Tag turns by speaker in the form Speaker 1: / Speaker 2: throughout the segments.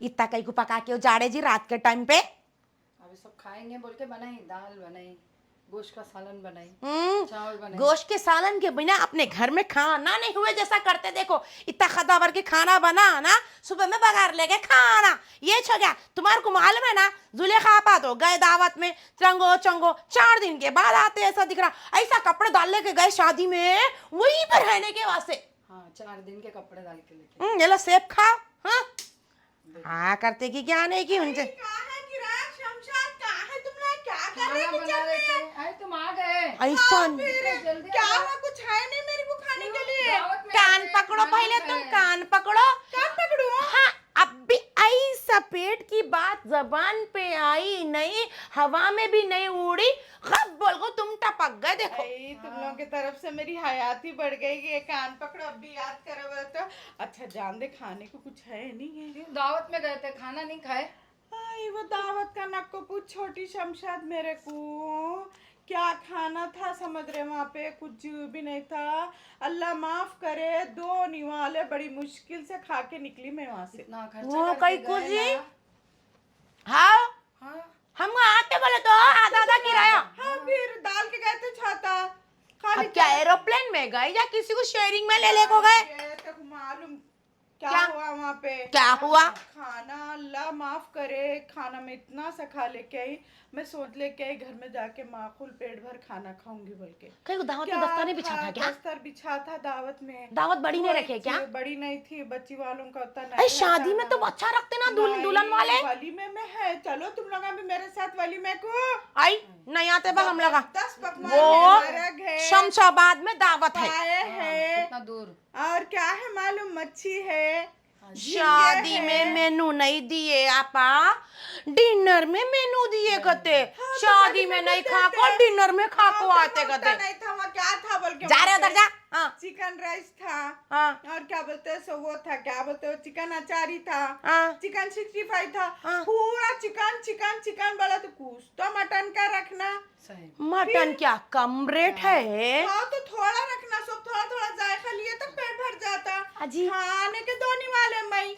Speaker 1: इतना कई को पका के उजाड़े जी रात के टाइम पे।
Speaker 2: अभी सब खाएंगे बोल के बनाई, दाल बनाई, गोश्त का सालन बनाई, चावल बनाई।
Speaker 1: गोश्त के सालन के बिना अपने घर में खाना नहीं हुए जैसा करते। देखो इतना खदावर के खाना बना ना, सुबह में बघार लेके खाना। ये छो गया तुम्हारे को मालूम है ना, जुलेखा आपा तो गए दावत में चंगो चंगो, 4 दिन के बाद आते ऐसा दिख रहा। ऐसा कपड़े डाल लेके गए शादी में, वहीं पर रहने के वास्ते।
Speaker 2: हाँ 4 दिन के कपड़े डाल के लेके।
Speaker 1: ये लो सेब खाओ। हाँ करते की क्या नहीं की उनसे।
Speaker 2: खाना बना रहे थे, अरे तुम आ गए।
Speaker 1: ऐसा
Speaker 2: जल्दी
Speaker 3: क्या हुआ? कुछ है नहीं मेरे को खाने के लिए।
Speaker 2: दावत में
Speaker 1: कान
Speaker 2: गए,
Speaker 1: पकड़ो
Speaker 2: खाना
Speaker 1: पहले,
Speaker 2: खाए।
Speaker 1: तुम कान पकड़ो।
Speaker 3: कान पकड़ू?
Speaker 1: हाँ अब भी ऐसा पेट की बात जबान पे आई नहीं, हवा में भी नहीं उड़ी, कब बोल को तुम टपक गए। देखो
Speaker 3: तुम लोगों की तरफ से मेरी हयात ही बढ़ गई कि ये कान पकड़ो। अब भी याद करो बोले तो अच्छा जान दे, खाने को कुछ है नहीं है।
Speaker 2: दावत में गए थे, खाना नहीं खाए।
Speaker 3: आई वो दावत का नक को पूछ छोटी शमशाद, मेरे को क्या खाना था समझ रहे, वहाँ पे कुछ भी नहीं था। अल्लाह माफ करे, 2 निवाले बड़ी मुश्किल से खा के निकली मैं वहाँ से।
Speaker 2: इतना
Speaker 1: वो
Speaker 2: खर्चा
Speaker 1: कई
Speaker 2: करके
Speaker 1: कुछ
Speaker 2: गए
Speaker 1: ही?
Speaker 2: ना।
Speaker 1: हाँ
Speaker 2: हाँ
Speaker 1: हम आते बोले तो आधा आधा किराया।
Speaker 3: हाँ फिर डाल के गए थे छाता खाली।
Speaker 1: अब क्या एरोप्लेन में गए या किसी को शेयरिंग में ले को गए?
Speaker 3: ये तक मालूम क्या
Speaker 1: क्या?
Speaker 3: हुआ वहाँ पे।
Speaker 1: क्या हुआ?
Speaker 3: खाना अल्लाह माफ करे, खाना में इतना सा खा लेके आई। मैं सोच लेके आई घर में जाके माखुल पेट भर खाना खाऊंगी बोल के।
Speaker 1: कहीं को दावत में
Speaker 3: क्या
Speaker 1: दस्तार नहीं बिछा था क्या?
Speaker 3: दस्तर बिछा था दावत में।
Speaker 1: दावत बड़ी नहीं रखे क्या?
Speaker 3: बड़ी नहीं थी, बच्ची वालों का उतना
Speaker 1: अरे
Speaker 3: नहीं
Speaker 1: शादी में
Speaker 3: रहता
Speaker 1: तो
Speaker 3: था।
Speaker 1: अच्छा रखते ना दुल्हन
Speaker 3: नहीं,
Speaker 1: वाले।
Speaker 3: वलीमे में है, चलो तुम लोग भी मेरे साथ वलीमे को।
Speaker 1: आई नहीं आते बा हम लगा।
Speaker 3: 10 पकवान
Speaker 1: वो
Speaker 3: अलग है,
Speaker 1: शमशाबाद में दावत है।
Speaker 3: पाए है
Speaker 2: इतना दूर।
Speaker 3: और क्या है मालूम, मच्छी है।
Speaker 1: शादी में मेनू नहीं दिए आपा, डिनर में मेनू दिए करते। शादी में नहीं खा को डिनर में खा को आते करते।
Speaker 3: नहीं था वहाँ, क्या था बोल के
Speaker 1: जा रहे उधर जा। हाँ
Speaker 3: चिकन राइस था।
Speaker 1: हाँ
Speaker 3: और क्या बोलते हैं सो वो था, क्या बोलते हो, चिकन अचारी था,
Speaker 1: हाँ
Speaker 3: चिकन 65 था।
Speaker 1: हाँ।
Speaker 3: पूरा चिकन चिकन चिकन बोला तो कुछ तो मटन का रखना।
Speaker 2: सही।
Speaker 1: मटन क्या कम रेट है?
Speaker 3: हाँ तो थोड़ा रखना, सब थोड़ा थोड़ा जायका लिए तो पेट भर जाता।
Speaker 1: अजी।
Speaker 3: खाने के 2 निवाले मई।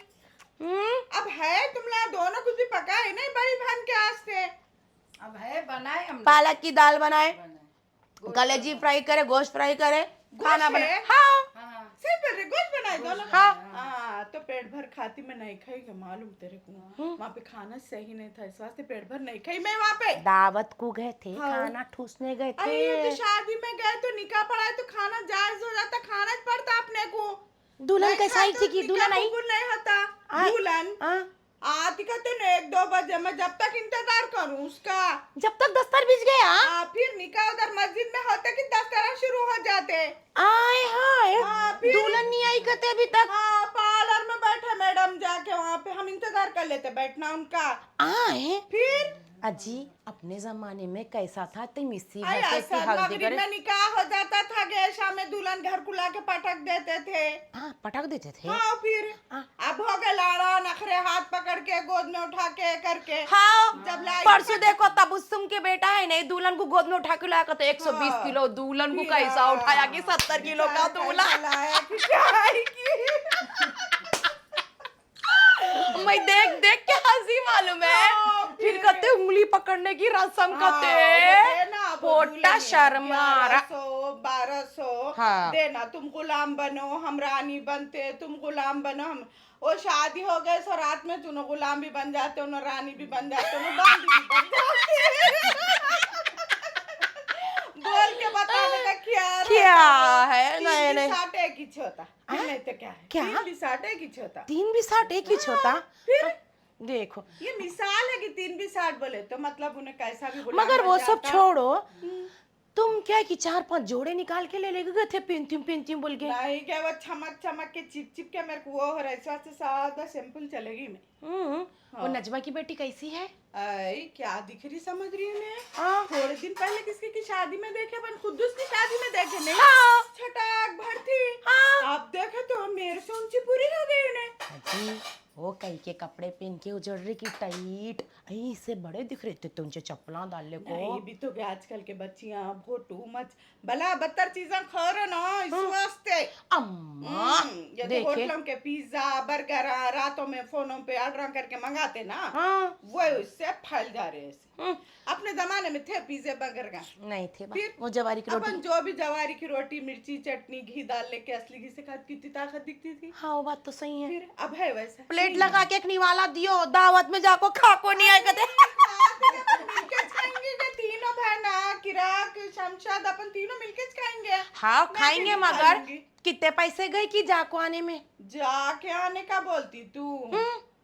Speaker 3: अब है तुम लोग दोनों कुछ भी पकाए नहीं बड़ी बहन के आस्ते।
Speaker 2: अब है बनाए हम
Speaker 1: पालक की दाल बनाए,
Speaker 2: बनाए।
Speaker 1: कलेजी फ्राई करे, गोश्त फ्राई करे, खाना
Speaker 3: गोश्त
Speaker 1: बनाए।
Speaker 3: है?
Speaker 1: हाँ
Speaker 2: हाँ
Speaker 3: सिर्फ गोश्त बनाए दोनों।
Speaker 1: हाँ।
Speaker 3: हाँ तो पेट भर खाती, मैं नहीं खाई मालूम तेरे को। वहाँ पे खाना सही नहीं था, इस वास्ते पेट भर नहीं खाई मैं वहाँ पे।
Speaker 1: दावत को गए थे,
Speaker 3: हाँ।
Speaker 1: खाना ठूसने गए
Speaker 3: अरे ये
Speaker 1: थे।
Speaker 3: तो शादी में गए तो निकाह पड़ा है तो खाना जायज हो जाता, खाना ही पड़ता अपने को।
Speaker 1: दुल्हन
Speaker 3: नहीं
Speaker 1: कैसा आई
Speaker 3: खाए
Speaker 1: थी
Speaker 3: तो
Speaker 1: कि
Speaker 3: निकाह
Speaker 1: दुल्हन आई?
Speaker 3: कबूल नहीं होता।
Speaker 1: हाँ।
Speaker 3: दुल्हन
Speaker 1: हाँ।
Speaker 3: आती का तो 1-2 बजे, मैं जब तक इंतजार करूं उसका।
Speaker 1: जब तक दस्तर बिछ गया।
Speaker 3: फिर निकाह उधर मस्जिद में होते कि 10 तरह शुरू हो जाते।
Speaker 1: आए हाय,
Speaker 3: हाँ, फिर-
Speaker 1: दुल्हन नहीं आई करते अभी तक।
Speaker 3: हाँ पार्लर में बैठे मैडम, जाके वहाँ पे हम इंतजार कर लेते बैठना उनका।
Speaker 1: आए
Speaker 3: फिर
Speaker 1: अजी अपने जमाने में कैसा था, तुम इसी
Speaker 3: अरे
Speaker 1: हंसे सी हल्दी
Speaker 3: मगरिब
Speaker 1: करे।
Speaker 3: में निकाह हो जाता था, गेशा में दुल्हन घर को लाके पटक देते थे।
Speaker 1: हाँ पटक देते थे।
Speaker 3: हाँ फिर
Speaker 1: हाँ।
Speaker 3: अब हो गए लाड़ा नखरे, हाथ पकड़ के गोद में उठा के करके।
Speaker 1: हाँ
Speaker 3: जब लाई
Speaker 1: परसों देखो तबुस्सुम के बेटा है नहीं, दुल्हन को गोद में उठा के लाया करते। 120
Speaker 3: हाँ।
Speaker 1: किलो दुल्हन को
Speaker 3: फिर,
Speaker 1: कैसा उठाया कि 70 किलो का दूल्हा।
Speaker 3: लाया कि क्या है कि
Speaker 1: मैं देख देख के हंसी मालूम है।
Speaker 3: हाँ,
Speaker 1: फिर
Speaker 3: फिर-
Speaker 1: कहते उंगली पकड़ने की रस्म
Speaker 3: हाँ,
Speaker 1: कहते
Speaker 3: वो देना, वो
Speaker 1: पोटा
Speaker 3: दुल्हन
Speaker 1: शर्मारा।
Speaker 3: 1100-1200
Speaker 1: हाँ।
Speaker 3: देना, तुम गुलाम बनो हम रानी बनते, तुम गुलाम बनो हम। वो शादी हो गए सो रात में तुम गुलाम भी बन जाते हो, रानी भी बन जाते हो, बांदी भी बन जाते। बोल के बताने का
Speaker 1: क्या है? नहीं, नहीं।
Speaker 3: 3 एक ही छोता, नहीं तो क्या है,
Speaker 1: क्या?
Speaker 3: 3 एक ही छोता।
Speaker 1: 3 बिसाट एक ही छोता।
Speaker 3: फिर
Speaker 1: देखो
Speaker 3: ये मिसाल है कि 3 बोले तो मतलब उन्हें कैसा भी गुलाम
Speaker 1: मगर
Speaker 3: बन
Speaker 1: वो सब
Speaker 3: जाता।
Speaker 1: छोड़ो, तुम क्या कि 4-5 जोड़े निकाल के ले गए थे पिंतिम बोल के।
Speaker 3: नहीं क्या वो चमक चमक के चिप के मेरे को वो हो रहा है, इस वास्ते सादा सिंपल चलेगी मैं।
Speaker 1: वो नजमा की बेटी कैसी है?
Speaker 3: आई क्या दिख रही समझ रही है मैं।
Speaker 1: हाँ।
Speaker 3: थोड़े दिन पहले किसकी की शादी में देखे, अपन खुदूस की शादी में देखे नहीं।
Speaker 1: हाँ।
Speaker 3: छटाक भरती।
Speaker 1: हाँ।
Speaker 3: अब देखे तो मेरे से ऊंची पूरी हो गई उन्हें।
Speaker 1: अजी वो कई के कपड़े पहन के उजड़ रही की टाइट, आई इससे बड़े दिख रहे थे तुमसे चप्पला डालने को।
Speaker 3: नहीं भी तो क्या आजकल के बच्चियां बहुत टू मच भला बदतर चीजें खा रहे ना इस वास्ते।
Speaker 1: अम्मा
Speaker 3: ये तो
Speaker 1: देखे
Speaker 3: होटलों के पिज्जा बर्गर रातों में फोनों पे ऑर्डर करके मंगाते ना,
Speaker 1: हाँ
Speaker 3: वो उससे फैल जा रहे हैं। अपने जमाने में थे पिज्जे बर्गर का,
Speaker 1: नहीं थे
Speaker 3: फिर
Speaker 1: वो जवारी की रोटी।
Speaker 3: अपन जो भी जवारी की रोटी मिर्ची चटनी घी डाल लेके असली घी से खाती कितनी ताकत दिखती थी।
Speaker 1: हाँ वो बात तो सही है।
Speaker 3: फिर अब है वैसा
Speaker 1: प्लेट लगा के एक निवाला दियो, दावत में जाको खाको नहीं आएगा थे।
Speaker 3: मिलके खाएंगे के तीनों बहना किराक शमशाद अपन तीनों मिलके खाएंगे।
Speaker 1: हाँ
Speaker 3: मैं
Speaker 1: खाएंगे
Speaker 3: अकेली
Speaker 1: मगर
Speaker 3: खा लूंगी।
Speaker 1: कितने पैसे गए कि जाको आने में?
Speaker 3: जाके आने का बोलती तू,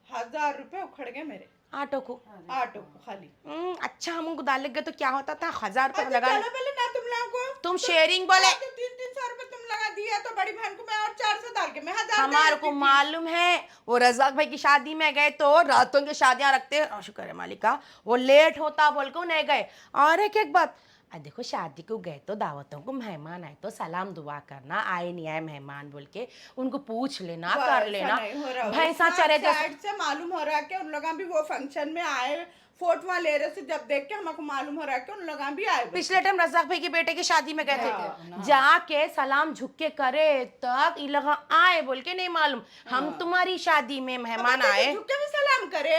Speaker 3: 1000 रुपए उखड़ गए मेरे
Speaker 1: ऑटो को।
Speaker 3: ऑटो को खाली।
Speaker 1: अच्छा हम उनको डाल गए तो क्या होता था, 1000 रुपए
Speaker 3: अच्छा,
Speaker 1: लगा।
Speaker 3: चलो पहले ना तुम लोगों को
Speaker 1: तुम शेयरिंग बोले।
Speaker 3: 300 रुपए तुम लगा दिया तो बड़ी बहन को मैं और 400 डाल के मैं 1000
Speaker 1: हमारे को मालूम है वो रजाक भाई की शादी में गए तो रातों की शादियां रखते, शुक्र है मालिक का, वो लेट होता बोल के नहीं गए। और एक बात, देखो शादी को गए तो दावतों को मेहमान आए तो सलाम दुआ करना, आए नहीं आए मेहमान बोल के उनको पूछ लेना कर लेना। भैंसा चरे
Speaker 3: से मालूम हो रहा है कि उन लोग भी वो फंक्शन में आए, फोटो ले रहे से जब देख के हमको मालूम हो रहा है कि उन लोग भी आए।
Speaker 1: पिछले टाइम रजाक भाई के बेटे की शादी में गए थे, जाके सलाम झुक के करे तक ये लगा आए बोल के नहीं मालूम। हम तुम्हारी शादी में मेहमान आए,
Speaker 3: झुक के भी सलाम करे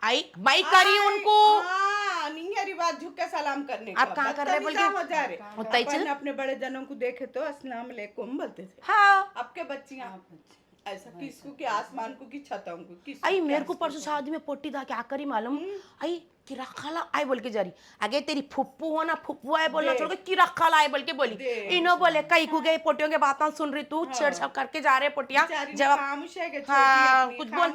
Speaker 1: आई माई करी उनको।
Speaker 3: हाँ, नहीं है रिवाज झुक के सलाम करने का।
Speaker 1: आप कहाँ कर रहे बोल के?
Speaker 3: हो जा रहे अपन अपने बड़े जनों को देखे तो अस्सलाम वालेकुम बोलते थे।
Speaker 1: हाँ
Speaker 3: आपके बच्चियां ऐसा किसको के आसमान को की छतों को किस
Speaker 1: आई मेरे को परसों शादी में पोटी दा क्या करी मालूम, आई किरा खाला आए बोल के जा रही, आगे तेरी फुप्पू हो ना फुप्पू आए बोलना छोड़ के किरा खाला आए बोल के बोली। इनो बोले कई को गए पोटियों के बातें सुन रही तू, छेड़छाड़ करके जा रहे पोटियां जब
Speaker 3: खामोश है
Speaker 1: हाँ कुछ बोल।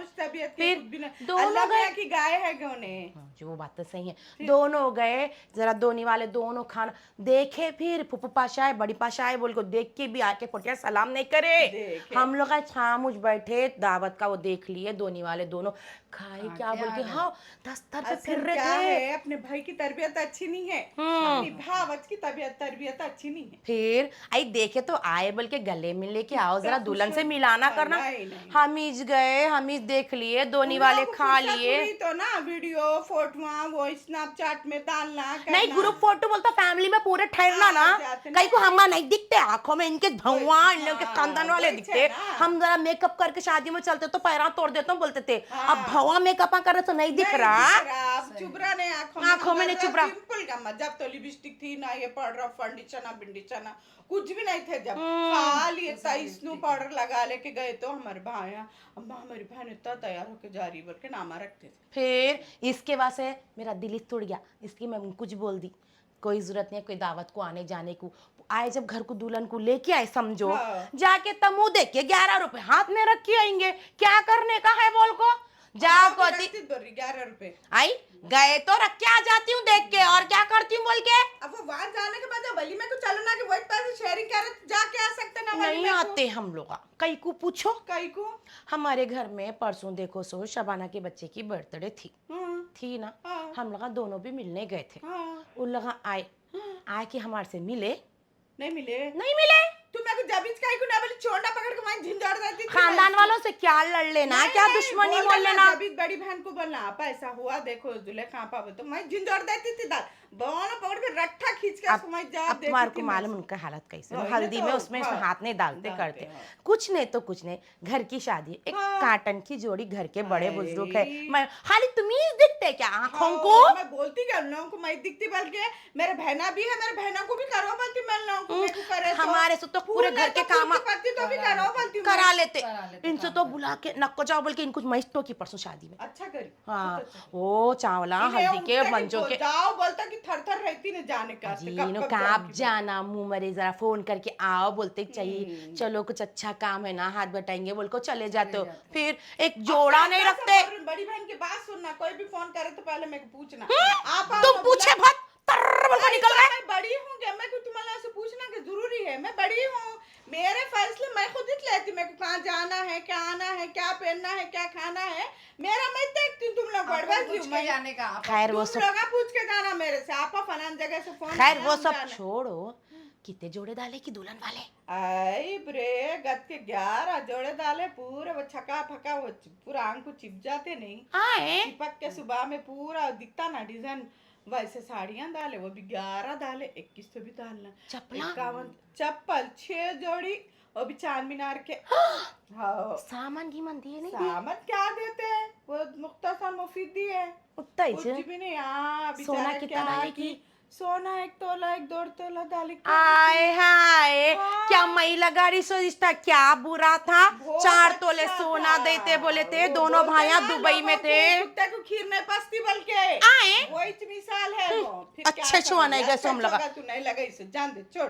Speaker 3: फिर
Speaker 1: दोनों गए
Speaker 3: की गाय है उन्हें
Speaker 1: जो वो बात तो सही है, दोनों गए जरा दोनी वाले दोनों खाना देखे, फिर फुप्पू पाशा है बड़ी पाशा है बोल को देख के भी आके पोटिया सलाम नहीं करे। हम लोग खामोश बैठे दावत का वो देख लिए, दोनी वाले दोनों खाए क्या बोल के हाँ दस्तर पे फिर रहे थे।
Speaker 3: अपने भाई की तरबियत अच्छी नहीं है, अपनी भावच की तरबियत अच्छी नहीं है।
Speaker 1: फिर आई देखे तो आए बोल के गले में लेके आओ जरा दुल्हन से मिलाना करना। हम इज गए, हम इज देख लिए, दोनी वाले खा लिए
Speaker 3: तो ना वीडियो फोटो वो स्नैपचैट में डालना
Speaker 1: नहीं, ग्रुप फोटो बोलता फैमिली में पूरे ठहरना ना, कहीं को हम नहीं दिखते आंखों में इनके भगवान इन लोग के खानदान वाले दिखते। हम जरा मेकअप करके शादी में चलते तो पैरा तोड़ देते बोलते थे, अब भवा मेकअप कर रहे तो नहीं दिख रहा,
Speaker 3: चुबरा ने
Speaker 1: आंखों में नहीं चुबरा।
Speaker 3: सिंपल का जब तो लिपस्टिक थी ना, ये पाउडर फंडिशन ना बिंडिशन ना कुछ भी नहीं थे, जब खाली इतना स्नो पाउडर लगा लेके गए तो हमारे भाई अम्मा हमारी बहन इतना तैयार होके जा रही बोल के नामा रखते थे।
Speaker 1: फिर इसके बाद से मेरा दिल ही टूट गया, इसकी मैं कुछ बोल दी, कोई जरूरत नहीं है कोई दावत को आने जाने को। आए जब घर को दुल्हन को लेके आए समझो, जाके तमू देख के 11 रुपए हाथ में रख के आएंगे, क्या करने का है बोल को जाओ
Speaker 3: 11 रुपए
Speaker 1: आई गए तो रख के आ जाती हूँ देख के, और क्या करती हूँ बोल के।
Speaker 3: अब वो वहां जाने के बाद वली में को चलो ना कि वही पैसे शेयरिंग कर जाके आ सकते ना,
Speaker 1: नहीं आते हम लोग। कई को पूछो,
Speaker 3: कई को
Speaker 1: हमारे घर में परसों देखो सो शबाना के बच्चे की बर्थडे थी ना, हम लोग दोनों भी मिलने गए थे। उन लोग आए कि हमारे से मिले,
Speaker 3: नहीं मिले तुम मेरे को जबीज काई को ना बोले छोड़ना पकड़ के मैं झिंझाड़ देती थी।
Speaker 1: खानदान वालों से क्या लड़ लेना, क्या दुश्मनी बोल लेना।
Speaker 3: जबीज बड़ी बहन को बोलना आप ऐसा हुआ देखो जुलेखा पापा तो मैं झिंझाड़ देती थी, दाल दोनों पकड़ के रट्ठा खींच के मैं जा देती थी।
Speaker 1: तुम्हारे को मालूम उनका हालत कैसे, हल्दी में उसमें हाथ नहीं डालते करते, कुछ नहीं तो कुछ नहीं, घर की शादी एक काटन की जोड़ी घर के बड़े बुजुर्ग है, मैं खाली तुम ही दिखते क्या आंखों को।
Speaker 3: मैं बोलती क्या उन लोगों को मैं दिखती, बल्कि मेरे बहना भी है, मेरे बहनों को भी करो बोलती, मैं लोगों को करे
Speaker 1: हमारे से तो पूरे घर के काम
Speaker 3: तो भी करो बोलती
Speaker 1: करा लेते, इनसे तो बुला के नक्को जाओ बोल के इनको मस्टो की परसों शादी में।
Speaker 3: अच्छा करी
Speaker 1: हाँ वो चावला हल्दी के मंजो के
Speaker 3: जाओ बोलता कि थर रहती ने जाने का
Speaker 1: जीनो कब जाना मुंह मरे जरा फोन करके आओ बोलते चाहिए, चलो कुछ अच्छा काम है ना हाथ बटाएंगे बोल को चले जाते हो, फिर एक जोड़ा नहीं रखते।
Speaker 3: बड़ी बहन की बात सुनना, कोई भी फोन करे तो पहले मेरे को पूछना,
Speaker 1: आप तुम पूछे बहुत निकल रहा है।
Speaker 3: मैं बड़ी हूँ क्या, मैं को तुम्हारा से पूछना कि जरूरी है, मैं बड़ी हूँ, मेरे फैसले मैं खुद ही लेती, मेरे को कहाँ जाना है, क्या आना है, क्या पहनना है, क्या खाना है, मेरा मैं देखती हूँ। तुम लोग बड़बड़ जाने का
Speaker 1: खैर वो सब
Speaker 3: पूछ के जाना मेरे से, आप फलान जगह से फोन,
Speaker 1: खैर वो सब छोड़ो, कितने जोड़े डाले कि दुल्हन वाले?
Speaker 3: आई ब्रे गत के 11 जोड़े डाले पूरे, वो छका फका वो पूरा आंख को चिप जाते नहीं,
Speaker 1: आए
Speaker 3: चिपक के सुबह में पूरा दिखता ना डिजाइन, वैसे साड़ियां डाले, वो भी 11 डाले, 21 तो भी डालना,
Speaker 1: चप्पला?
Speaker 3: 51 चप्पल 6 जोड़ी, वो भी चार मीनार के। हाँ
Speaker 1: सामान की मन दिए नहीं?
Speaker 3: सामान क्या देते हैं, वो मुख्तसर मुफीद दी है,
Speaker 1: उतना ही
Speaker 3: कुछ
Speaker 1: च।
Speaker 3: भी नहीं। हाँ
Speaker 1: सोना
Speaker 3: बेचारा
Speaker 1: कितना
Speaker 3: क्या
Speaker 1: डाले
Speaker 3: की
Speaker 1: की?
Speaker 3: सोना 1 तोला 1 तोला डाले की।
Speaker 1: आए हाय,
Speaker 3: हाँ।
Speaker 1: क्या महिला गाड़ी सो रिश्ता क्या बुरा था?
Speaker 3: बहुत
Speaker 1: 4
Speaker 3: अच्छा
Speaker 1: तोले सोना
Speaker 3: था।
Speaker 1: देते बोले थे,
Speaker 3: वो
Speaker 1: दोनों
Speaker 3: बोलते
Speaker 1: भाइयां
Speaker 3: ना,
Speaker 1: दुबई में
Speaker 3: लोगों
Speaker 1: थे।
Speaker 3: को कुत्ते को खीर नहीं पसती बल्कि
Speaker 1: आए?
Speaker 3: वही मिसाल है वो। फिर
Speaker 1: अच्छे
Speaker 3: क्या
Speaker 1: छुआ नहीं
Speaker 3: करें?
Speaker 1: गए सोम लगा।
Speaker 3: तू नहीं लगा इसे, जान दे छोड़,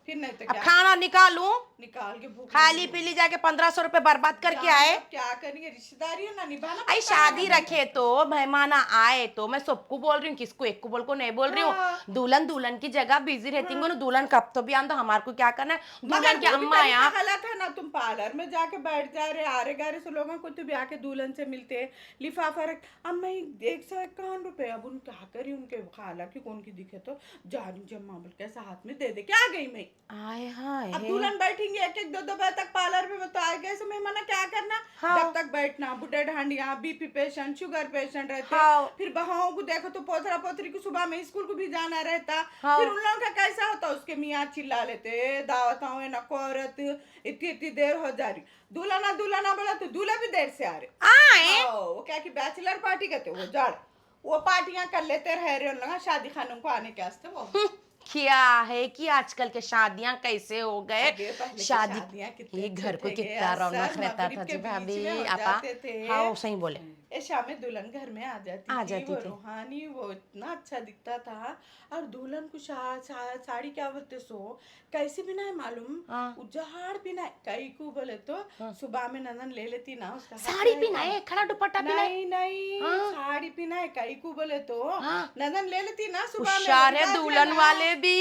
Speaker 3: फिर नहीं तो
Speaker 1: अब
Speaker 3: क्या
Speaker 1: खाना निकालूं?
Speaker 3: निकाल के भूख
Speaker 1: खाली
Speaker 3: लगी।
Speaker 1: पीली जाके 1500 रुपए बर्बाद करके
Speaker 3: जान
Speaker 1: आए।
Speaker 3: अब क्या करेंगे, रिश्तेदारी है ना, निभाना
Speaker 1: आई
Speaker 3: पड़ता है
Speaker 1: शादी
Speaker 3: ना।
Speaker 1: रखे तो मेहमान आए तो मैं सबको बोल रही हूँ, किसको एक को बोल को नहीं बोल रही हूँ।
Speaker 3: हाँ।
Speaker 1: दुल्हन दुल्हन की जगह बिजी रहती हूँ, दुल्हन कब तो भी आंदा, हमारे को क्या करना है?
Speaker 3: मगर
Speaker 1: दुल्हन की
Speaker 3: वो भी
Speaker 1: अम्मा
Speaker 3: तरीका
Speaker 1: यहाँ
Speaker 3: गलत है ना, तुम पार्लर में जाके बैठ जा रहे आरे गारे से लोगों को, तो भी आके दुल्हन से मिलते लिफाफा रख, अब मैं 151 रुपए, अब उन क्या करी, उनके खाला की कौन की दिखे तो जा रही जम्मा बोल कैसा हाथ में दे क्या गई मैं।
Speaker 1: आए हाय
Speaker 3: अब दुल्हन बैठेंगे 1-1 2-2 बजे तक पार्लर में, तो आगे ऐसे मेहमान क्या करना।
Speaker 1: हाँ।
Speaker 3: जब तक बैठना, बुढ़े ढांडिया, बीपी पेशेंट, शुगर पेशेंट रहते,
Speaker 1: हाँ।
Speaker 3: फिर बहाओं को देखो तो पोतरा पोतरी को सुबह में स्कूल को भी जाना रहता,
Speaker 1: हाँ।
Speaker 3: फिर उन लोगों का कैसा होता, उसके मियाँ चिल्ला लेते, दावताओं नको औरत इतनी इतनी देर हो जा रही, दुल्हना बोला तो दूल्हा भी देर से आ रहे।
Speaker 1: आए?
Speaker 3: हाँ, वो क्या कि बैचलर पार्टी कहते वो जाड़, वो पार्टियां कर लेते रह रहे उन लोग शादी खानों को आने के वास्ते वो।
Speaker 1: क्या है कि आजकल के शादियां कैसे हो गए?
Speaker 3: आगे पहले की
Speaker 1: शादी
Speaker 3: शादियां कितने
Speaker 1: ये घर को
Speaker 3: अच्छे थे,
Speaker 1: कितना रौनक
Speaker 3: अक्सर
Speaker 1: रहता
Speaker 3: मगरिब
Speaker 1: था
Speaker 3: के
Speaker 1: जी
Speaker 3: बीच
Speaker 1: भाभी
Speaker 3: में हो
Speaker 1: आपा।
Speaker 3: जाते थे।
Speaker 1: हाँ सही बोले।
Speaker 3: ए शाम में दुल्हन घर में आ जाती थी, वो रूहानी, वो इतना अच्छा दिखता था, और दुल्हन को साड़ी क्या बोलते सो कैसी भी नहीं मालूम,
Speaker 1: हाँ।
Speaker 3: उजाड़ भी नहीं, कई को बोले तो सुबह में नंदन ले लेती ना उसका
Speaker 1: साड़ी पहनाए, खड़ा दुपट्टा पहनाए।
Speaker 3: नहीं
Speaker 1: हाँ।
Speaker 3: साड़ी पहनाए, कई को बोले तो
Speaker 1: हाँ।
Speaker 3: नंदन ले लेती ना सुबह में,
Speaker 1: होशियार है
Speaker 3: रिवाज
Speaker 1: दुल्हन
Speaker 3: ना।
Speaker 1: वाले भी।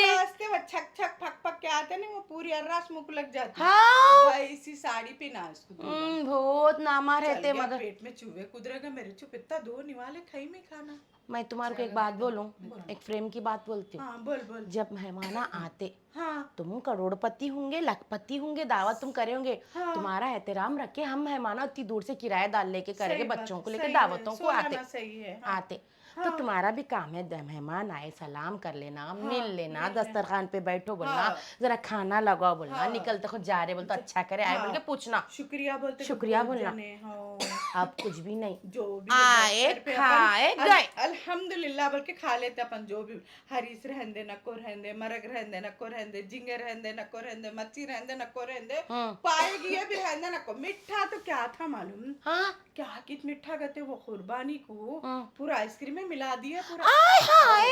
Speaker 3: इस वास्ते वो छक छक फक फक के आते नहीं, वो पूरी अर्रास मुंह को लग जाती।
Speaker 1: हाँ।
Speaker 3: वैसी साड़ी पहना उसको दुल्हन।
Speaker 1: बहुत नामा
Speaker 3: चल
Speaker 1: रहते
Speaker 3: गया,
Speaker 1: मगर
Speaker 3: पेट में चूहे कुदरेगा मेरे, चुप इतना दो निवाले खाई में खाना।
Speaker 1: मैं तुम्हारे को एक बात बोलूं, एक प्रेम की बात बोलती हूँ।
Speaker 3: हाँ बोल बोल।
Speaker 1: जब मेहमान आते
Speaker 3: हाँ
Speaker 1: तुम करोड़पति होंगे, लखपति होंगे, दावत तुम करे होंगे,
Speaker 3: हाँ।
Speaker 1: तुम्हारा एहतराम रखे हम मेहमान इतनी दूर से किराया डाल लेके करेंगे,
Speaker 3: सही बात
Speaker 1: बच्चों
Speaker 3: है,
Speaker 1: को लेके
Speaker 3: सही है,
Speaker 1: दावतों को आते
Speaker 3: सोना सही है। हाँ।
Speaker 1: आते तो तुम्हारा भी काम है, मेहमान आए सलाम कर लेना, मिल लेना, दस्तरखान पे बैठो बोलना,
Speaker 3: हाँ।
Speaker 1: जरा खाना लगाओ बोलना,
Speaker 3: हाँ।
Speaker 1: निकलते खुद जा रहे बोल तो अच्छा करे आए बोल के पूछना।
Speaker 3: शुक्रिया बोलते,
Speaker 1: शुक्रिया
Speaker 3: बहुत
Speaker 1: बोलना।
Speaker 3: जने, हाँ।
Speaker 1: अब कुछ भी नहीं,
Speaker 3: जो भी
Speaker 1: आए
Speaker 3: दफ्तर पे
Speaker 1: खाए
Speaker 3: अपन
Speaker 1: गए।
Speaker 3: अल्हम्दुलिल्लाह बोल के खा लेते अपन, जो भी हरीस रहंदे नको रहंदे, मरग रहंदे नको रहंदे, झींगे रहंदे नको रहंदे, मच्छी रहंदे नको रहंदे, पाएगी ये भी रहंदे नको। मिठा तो क्या था मालूम,
Speaker 1: हाँ
Speaker 3: क्या कित मिठा कहते वो कुर्बानी को
Speaker 1: हाँ।
Speaker 3: पूरा आइसक्रीम में मिला दिया पूरा।
Speaker 1: आए हाय।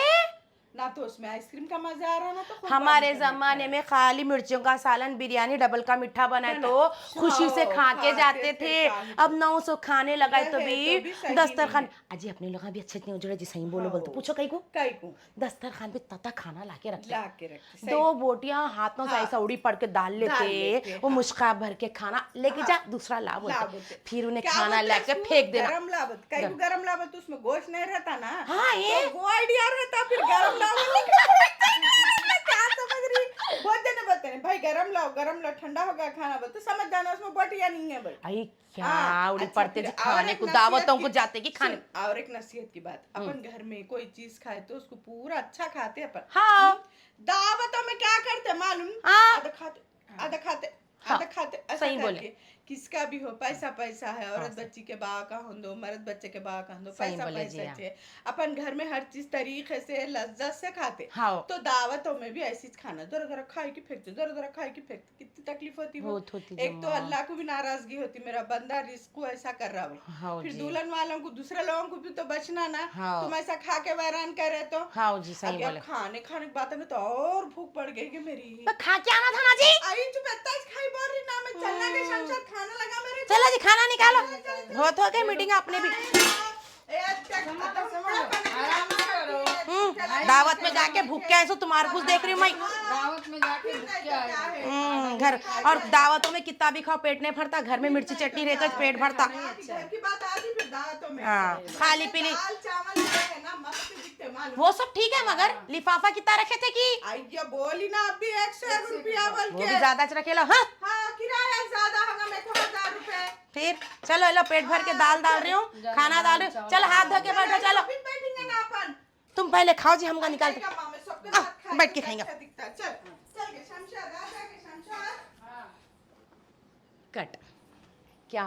Speaker 3: ना तो उसमें आइसक्रीम का मजा आ रहा ना तो कुर्बानी
Speaker 1: हमारे
Speaker 3: का
Speaker 1: जमाने
Speaker 3: मिठा।
Speaker 1: में खाली मिर्चियों का सालन, बिरयानी डबल का मीठा बनाए तो खुशी से खा के
Speaker 3: खाते
Speaker 1: जाते
Speaker 3: थे,
Speaker 1: थे।
Speaker 3: खाते
Speaker 1: अब 900 खाने लगाए तो
Speaker 3: रहे तो भी
Speaker 1: भी
Speaker 3: सही
Speaker 1: दस्तरखान
Speaker 3: नहीं
Speaker 1: अजी अपने लोग भी अच्छे नहीं उजड़े जी, सही बोलो
Speaker 3: हाँ।
Speaker 1: बोलते पूछो कहीं को
Speaker 3: कई को
Speaker 1: दस्तरखान पे तता खाना लाके रखे,
Speaker 3: ला के रखते सही।
Speaker 1: 2 बोटियां हाथों से
Speaker 3: हाँ।
Speaker 1: ऐसा उड़ी पड़ के डाल
Speaker 3: डाल
Speaker 1: लेते,
Speaker 3: लेते,
Speaker 1: वो
Speaker 3: हाँ।
Speaker 1: मुश्का भर के खाना लेके
Speaker 3: हाँ।
Speaker 1: जा, दूसरा ला
Speaker 3: ला
Speaker 1: बोलते,
Speaker 3: बोलते।
Speaker 1: फिर उन्हें
Speaker 3: क्या
Speaker 1: खाना
Speaker 3: बोलते
Speaker 1: लाके
Speaker 3: उसको?
Speaker 1: फेंक देना।
Speaker 3: गरम लावत, कई को गरम लावत, उसमें गोश्त नहीं रहता ना।
Speaker 1: हाँ, ये।
Speaker 3: तो वो आइडिया रहता, फिर गरम लावत। क्या समझ रही, बहुत जने बताते हैं भाई गरम लाओ ठंडा होगा खाना, बोलते समझ जाना उसमें बटिया नहीं है भाई।
Speaker 1: आई क्या
Speaker 3: हाँ,
Speaker 1: उड़ी
Speaker 3: अच्छा,
Speaker 1: पड़ते
Speaker 3: फिर
Speaker 1: जी
Speaker 3: और
Speaker 1: खाने
Speaker 3: एक
Speaker 1: को,
Speaker 3: नसीहत
Speaker 1: दावतों को
Speaker 3: की-
Speaker 1: जाते कि खाने।
Speaker 3: सुन, और एक नसीहत की बात, अपन घर में कोई चीज खाए तो उसको पूरा अच्छा खाते अपन।
Speaker 1: हाँ।
Speaker 3: दावतों में क्या करते मालूम,
Speaker 1: हाँ।
Speaker 3: आधा खाते आधा खाते
Speaker 1: हाँ,
Speaker 3: आधा खाते, ऐसा
Speaker 1: सही बोले।
Speaker 3: करके किसका भी हो पैसा पैसा है, औरत बच्ची के बा का होंदो, मर्द बच्चे के बा का होंदो,
Speaker 1: सही
Speaker 3: पैसा
Speaker 1: बोले जी,
Speaker 3: पैसा
Speaker 1: हाँ।
Speaker 3: छे। अपन घर में हर चीज तरीके से लज्जत से खाते,
Speaker 1: हाँ।
Speaker 3: तो दावतों में भी ऐसी खाना जरा जरा खाए की फेंकते, जरा जरा खाए की फेंकते, कितनी तकलीफ होती वो।
Speaker 1: बहुत होती
Speaker 3: एक तो
Speaker 1: जम्मा।
Speaker 3: अल्लाह को भी नाराजगी होती, मेरा बंदा रिस्क को ऐसा कर रहा
Speaker 1: हाँ
Speaker 3: है, फिर
Speaker 1: जी।
Speaker 3: दुल्हन वालों को दूसरे लोगों को भी तो बचना ना,
Speaker 1: हाँ।
Speaker 3: तुम ऐसा खा के वैरान करे तो।
Speaker 1: हाँ जी सही
Speaker 3: अब
Speaker 1: बोले।
Speaker 3: खाने खाने की बात में तो और भूख पड़ गई कि मेरी।
Speaker 1: तो खा के आना था ना जी।
Speaker 3: आई तू बेटा खाई बोल रही ना, मैं चलना के शमशाद खाना लगा मेरे।
Speaker 1: चलो जी खाना निकालो, बहुत हो गई मीटिंग आपने भी।
Speaker 3: ए, अच्छा,
Speaker 2: आराम करो।
Speaker 1: दावत में जाके भूखे ऐसे तुम्हारे कुछ देख रही हूँ मैं।
Speaker 2: दावत में जाके भूख के आए।
Speaker 1: घर और दावतों में कितना भी खाओ पेट नहीं भरता, घर में मिर्ची चटनी रहता है पेट भरता।
Speaker 3: घर की बात आती फिर दावतों में।
Speaker 1: हाँ, खाली पीली
Speaker 3: दाल चावल है ना मस्त दिखते मालूम।
Speaker 1: वो सब ठीक है, मगर लिफाफा कितना रखे थे कि
Speaker 3: आइया बोली ना अभी 100 रुपया बोल
Speaker 1: वो
Speaker 3: के।
Speaker 1: भी ज्यादा रखे लो। हाँ
Speaker 3: हाँ किराया ज्यादा होगा, मेरे को 1000 रुपए।
Speaker 1: फिर चलो लो, पेट भर के दाल डाल रही हूँ, खाना डाल रही हूँ। चलो हाथ धो के बैठो, चलो
Speaker 3: फिर बैठेंगे ना अपन।
Speaker 1: तुम पहले खाओ जी, हमको निकालते
Speaker 3: खाएगा मामे, सबके साथ खाएगा,
Speaker 1: बैठ के खाएंगे।
Speaker 3: अच्छा दिखता है। चल चल के शमशाद आ जा के शमशाद।
Speaker 1: कट क्या